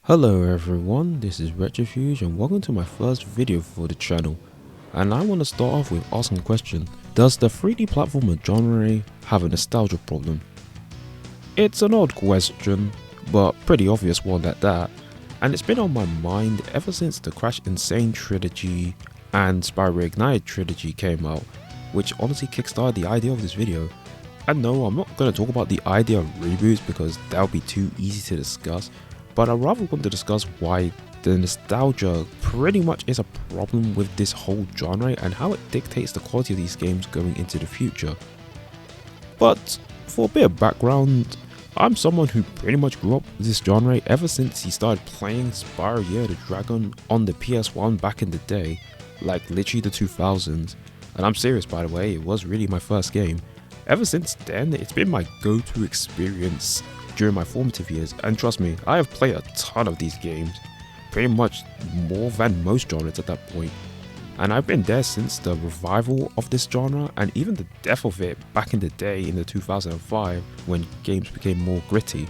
Hello everyone, this is Retrofuge and welcome to my first video for the channel. And I want to start off with asking a question. Does the 3D platformer genre have a nostalgia problem? It's an odd question, but pretty obvious one at that. And it's been on my mind ever since the Crash Insane trilogy and Spyro Reignited trilogy came out, which honestly kickstarted the idea of this video. And no, I'm not going to talk about the idea of reboots because that would be too easy to discuss. But I rather want to discuss why the nostalgia pretty much is a problem with this whole genre and how it dictates the quality of these games going into the future. But for a bit of background, I'm someone who pretty much grew up with this genre ever since he started playing Spyro Year the Dragon on the PS1 back in the day, like literally the 2000s. And I'm serious, by the way, it was really my first game. Ever since then, it's been my go-to experience during my formative years, and trust me, I have played a ton of these games, pretty much more than most genres at that point. And I've been there since the revival of this genre and even the death of it back in the day in the 2005 when games became more gritty.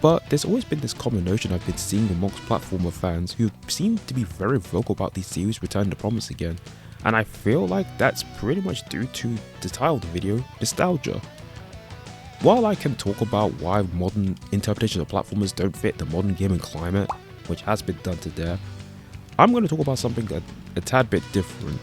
But there's always been this common notion I've been seeing amongst platformer fans who seem to be very vocal about these series returning to promise again, and I feel like that's pretty much due to the title of the video, nostalgia. While I can talk about why modern interpretations of platformers don't fit the modern gaming climate, which has been done to death, I'm going to talk about something a tad bit different.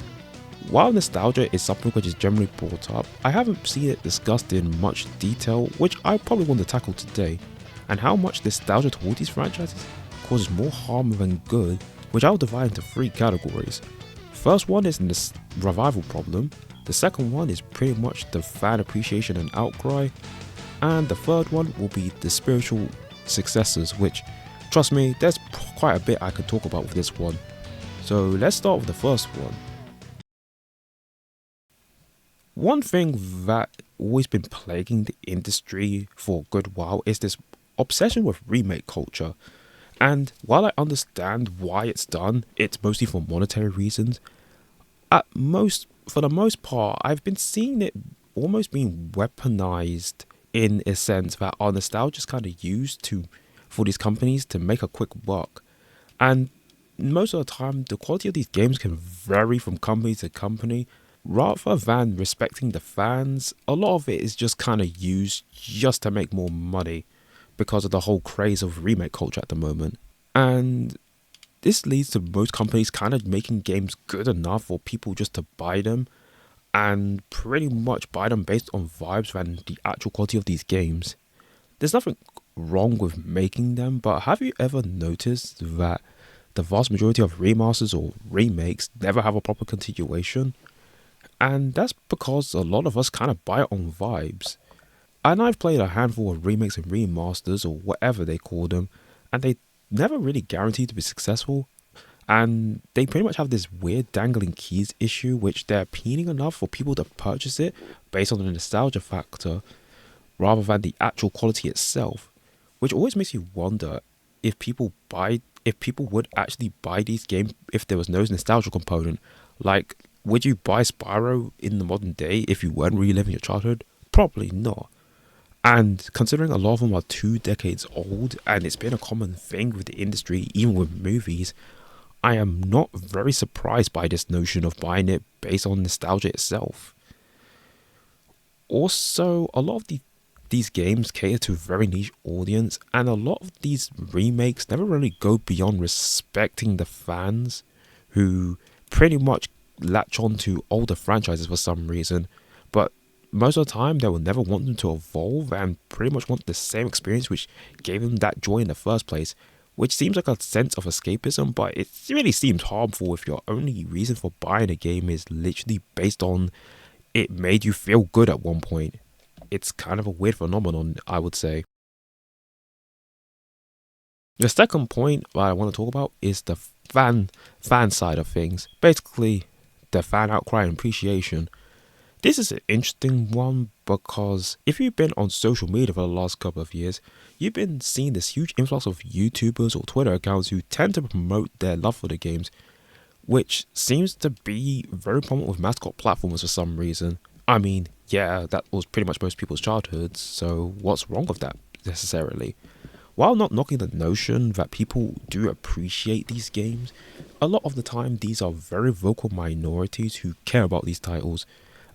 While nostalgia is something which is generally brought up, I haven't seen it discussed in much detail, which I probably want to tackle today, and how much nostalgia towards these franchises causes more harm than good, which I'll divide into three categories. First one is the revival problem, the second one is pretty much the fan appreciation and outcry, and the third one will be the spiritual successors, which, trust me, there's quite a bit I could talk about with this one. So let's start with the first one. One thing that always been plaguing the industry for a good while is this obsession with remake culture. And while I understand why it's done, it's mostly for monetary reasons. For the most part, I've been seeing it almost being weaponized in a sense that our nostalgia is kind of used for these companies to make a quick buck. And most of the time, the quality of these games can vary from company to company. Rather than respecting the fans, a lot of it is just kind of used just to make more money because of the whole craze of remake culture at the moment. And this leads to most companies kind of making games good enough for people just to buy them and pretty much buy them based on vibes than the actual quality of these games. There's nothing wrong with making them, but have you ever noticed that the vast majority of remasters or remakes never have a proper continuation? And that's because a lot of us kind of buy it on vibes. And I've played a handful of remakes and remasters or whatever they call them, and they never really guaranteed to be successful. And they pretty much have this weird dangling keys issue, which they're appealing enough for people to purchase it based on the nostalgia factor rather than the actual quality itself, which always makes you wonder if people would actually buy these games if there was no nostalgia component. Like, would you buy Spyro in the modern day if you weren't reliving your childhood? Probably not. And considering a lot of them are 2 decades old and it's been a common thing with the industry, even with movies, I am not very surprised by this notion of buying it based on nostalgia itself. Also, a lot of these games cater to a very niche audience, and a lot of these remakes never really go beyond respecting the fans who pretty much latch on to older franchises for some reason, but most of the time they will never want them to evolve and pretty much want the same experience which gave them that joy in the first place, which seems like a sense of escapism, but it really seems harmful if your only reason for buying a game is literally based on it made you feel good at one point. It's kind of a weird phenomenon, I would say. The second point that I want to talk about is the fan side of things. Basically, the fan outcry and appreciation. This is an interesting one because if you've been on social media for the last couple of years, you've been seeing this huge influx of YouTubers or Twitter accounts who tend to promote their love for the games, which seems to be very prominent with mascot platformers for some reason. I mean, yeah, that was pretty much most people's childhoods, so what's wrong with that necessarily? While not knocking the notion that people do appreciate these games, a lot of the time these are very vocal minorities who care about these titles.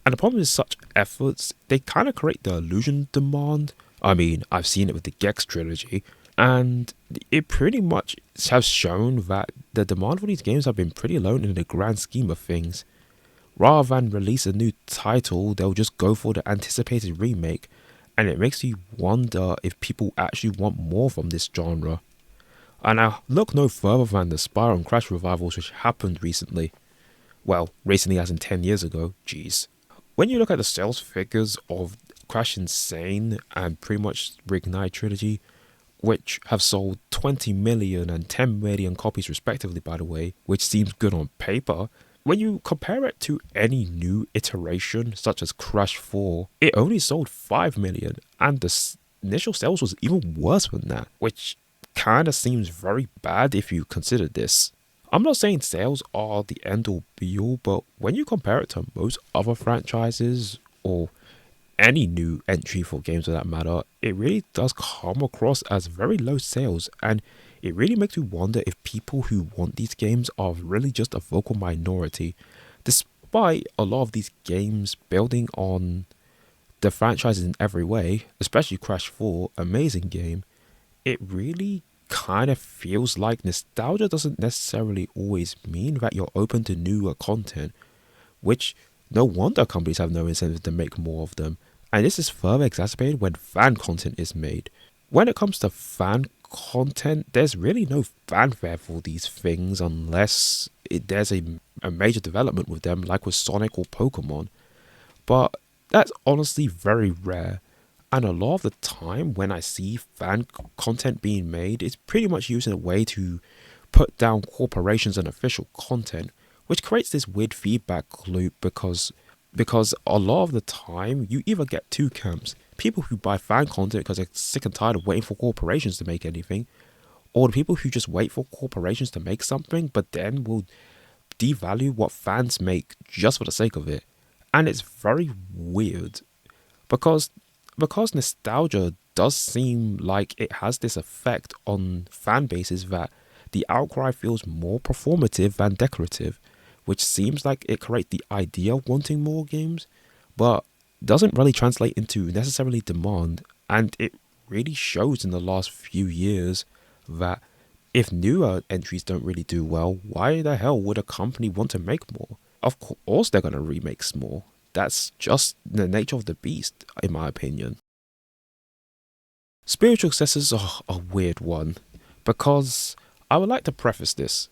And the problem is such efforts, they kind of create the illusion demand. I mean, I've seen it with the Gex trilogy, and it pretty much has shown that the demand for these games have been pretty low in the grand scheme of things. Rather than release a new title, they'll just go for the anticipated remake, and it makes you wonder if people actually want more from this genre. And I look no further than the Spyro and Crash revivals which happened recently. Well, recently as in 10 years ago, jeez. When you look at the sales figures of Crash Insane and pretty much Reignite Trilogy, which have sold 20 million and 10 million copies respectively, by the way, which seems good on paper, when you compare it to any new iteration such as Crash 4, it only sold 5 million and the initial sales was even worse than that, which kinda seems very bad if you consider this. I'm not saying sales are the end all be all, but when you compare it to most other franchises or any new entry for games for that matter, it really does come across as very low sales, and it really makes me wonder if people who want these games are really just a vocal minority. Despite a lot of these games building on the franchises in every way, especially Crash 4, amazing game, it really kind of feels like nostalgia doesn't necessarily always mean that you're open to newer content, which no wonder companies have no incentive to make more of them. And this is further exacerbated when fan content is made. When it comes to fan content, there's really no fanfare for these things unless there's a major development with them, like with Sonic or Pokemon. But that's honestly very rare. And a lot of the time when I see fan content being made, it's pretty much used in a way to put down corporations and official content, which creates this weird feedback loop because a lot of the time you either get two camps: people who buy fan content because they're sick and tired of waiting for corporations to make anything, or the people who just wait for corporations to make something but then will devalue what fans make just for the sake of it. And it's very weird because nostalgia does seem like it has this effect on fan bases that the outcry feels more performative than decorative, which seems like it creates the idea of wanting more games, but doesn't really translate into necessarily demand. And it really shows in the last few years that if newer entries don't really do well, why the hell would a company want to make more? Of course they're going to remake more. That's just the nature of the beast, in my opinion. Spiritual successors are a weird one, because I would like to preface this.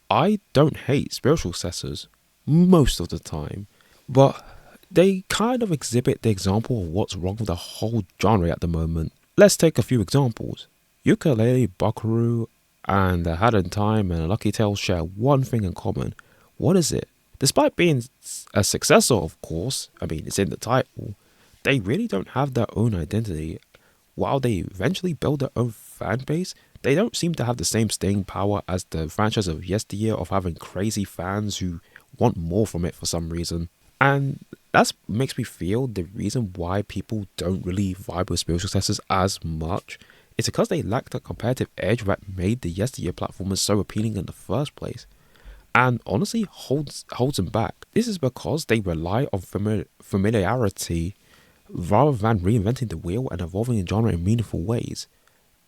I don't hate spiritual successors most of the time, but they kind of exhibit the example of what's wrong with the whole genre at the moment. Let's take a few examples. Yooka-Laylee, Buckaroo, and The Hat in Time and Lucky Tales share one thing in common. What is it? Despite being a successor, of course, I mean, it's in the title, they really don't have their own identity. While they eventually build their own fan base, they don't seem to have the same staying power as the franchise of yesteryear of having crazy fans who want more from it for some reason. And that makes me feel the reason why people don't really vibe with spiritual successors as much is because they lack the competitive edge that made the yesteryear platformers so appealing in the first place, and honestly holds them back. This is because they rely on familiarity rather than reinventing the wheel and evolving the genre in meaningful ways.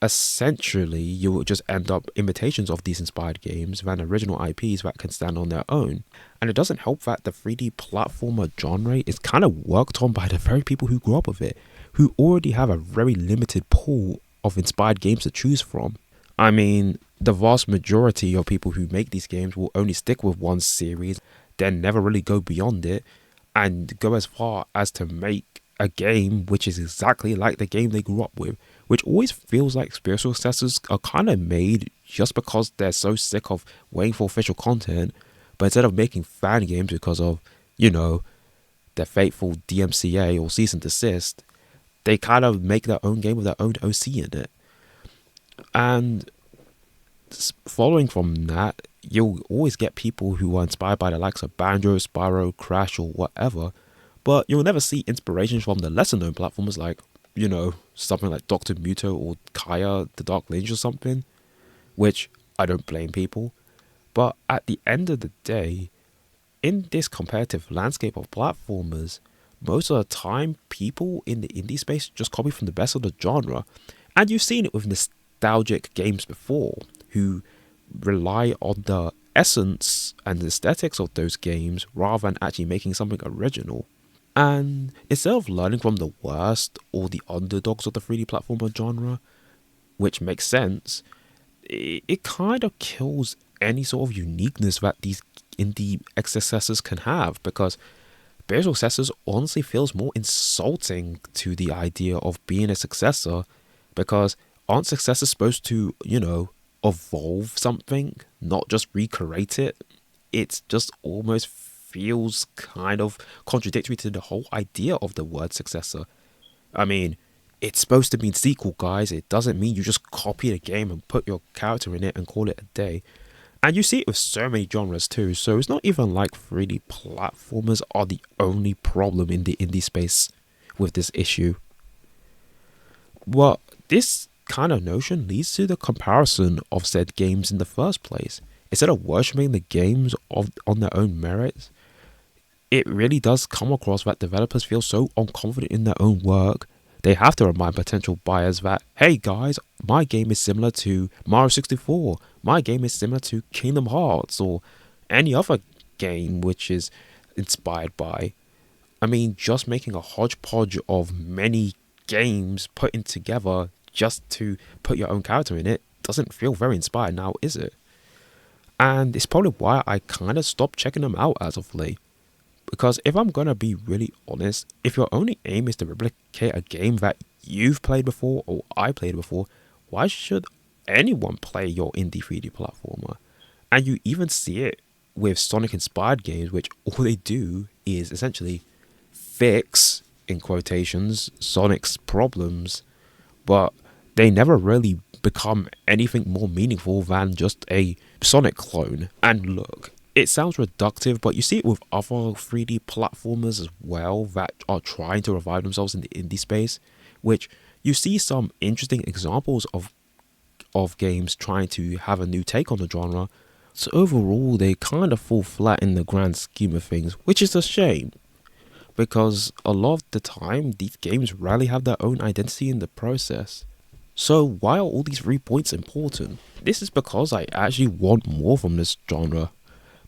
Essentially, you will just end up imitations of these inspired games than original IPs that can stand on their own. And it doesn't help that the 3D platformer genre is kind of worked on by the very people who grew up with it, who already have a very limited pool of inspired games to choose from. I mean, the vast majority of people who make these games will only stick with one series, then never really go beyond it, and go as far as to make a game which is exactly like the game they grew up with, which always feels like spiritual successors are kind of made just because they're so sick of waiting for official content, but instead of making fan games because of, their fateful DMCA or cease and desist, they kind of make their own game with their own OC in it. And following from that, you'll always get people who are inspired by the likes of Banjo, Spyro, Crash, or whatever, but you'll never see inspirations from the lesser known platformers like, something like Dr. Muto or Kaya the Dark Ninja or something, which I don't blame people. But at the end of the day, in this competitive landscape of platformers, most of the time people in the indie space just copy from the best of the genre. And you've seen it with nostalgic games before, who rely on the essence and the aesthetics of those games rather than actually making something original. And instead of learning from the worst or the underdogs of the 3D platformer genre, which makes sense, it kind of kills any sort of uniqueness that these indie successors can have, because their successors honestly feels more insulting to the idea of being a successor, because aren't successors supposed to, evolve something, not just recreate it? It just almost feels kind of contradictory to the whole idea of the word successor. I mean, it's supposed to mean sequel, guys. It doesn't mean you just copy the game and put your character in it and call it a day. And you see it with so many genres too, so it's not even like 3D platformers are the only problem in the indie space with this issue. Well, this kind of notion leads to the comparison of said games in the first place. Instead of worshipping the games on their own merits, it really does come across that developers feel so unconfident in their own work, they have to remind potential buyers that, hey guys, my game is similar to Mario 64, my game is similar to Kingdom Hearts, or any other game which is inspired by. I mean, just making a hodgepodge of many games putting together just to put your own character in it doesn't feel very inspired now, is it? And it's probably why I kind of stopped checking them out as of late. Because if I'm gonna be really honest, if your only aim is to replicate a game that you've played before or I played before, why should anyone play your indie 3D platformer? And you even see it with Sonic inspired games, which all they do is essentially fix, in quotations, Sonic's problems, but they never really become anything more meaningful than just a Sonic clone. And look, it sounds reductive, but you see it with other 3D platformers as well that are trying to revive themselves in the indie space, which you see some interesting examples of games trying to have a new take on the genre. So overall, they kind of fall flat in the grand scheme of things, which is a shame, because a lot of the time, these games rarely have their own identity in the process. So why are all these 3 points important? This is because I actually want more from this genre.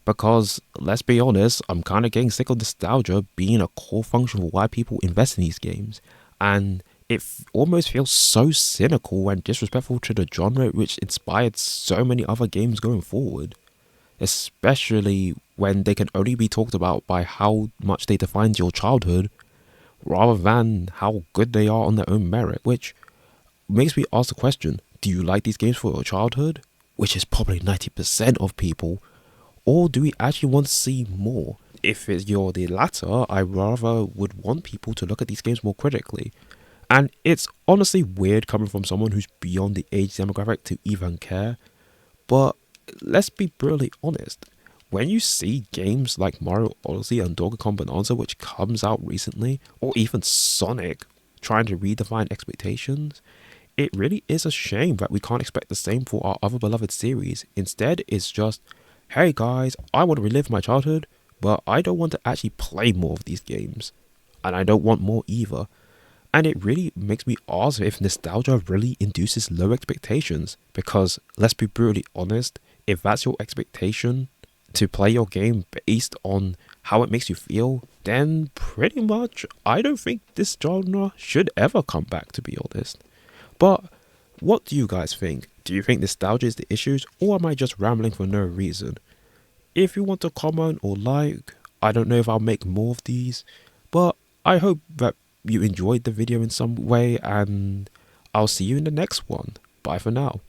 Because, let's be honest, I'm kind of getting sick of nostalgia being a core function of why people invest in these games. And it almost feels so cynical and disrespectful to the genre which inspired so many other games going forward. Especially when they can only be talked about by how much they defined your childhood, rather than how good they are on their own merit. Which makes me ask the question, do you like these games for your childhood? Which is probably 90% of people. Or do we actually want to see more? If you're the latter, I rather would want people to look at these games more critically. And it's honestly weird coming from someone who's beyond the age demographic to even care. But let's be brutally honest. When you see games like Mario Odyssey and Donkey Kong Bonanza, which comes out recently, or even Sonic trying to redefine expectations, it really is a shame that we can't expect the same for our other beloved series. Instead, it's just, hey guys, I want to relive my childhood, but I don't want to actually play more of these games. And I don't want more either. And it really makes me ask if nostalgia really induces low expectations. Because, let's be brutally honest, if that's your expectation to play your game based on how it makes you feel, then pretty much I don't think this genre should ever come back, to be honest. But what do you guys think? Do you think nostalgia is the issues, or am I just rambling for no reason? If you want to comment or like, I don't know if I'll make more of these, but I hope that you enjoyed the video in some way, and I'll see you in the next one. Bye for now.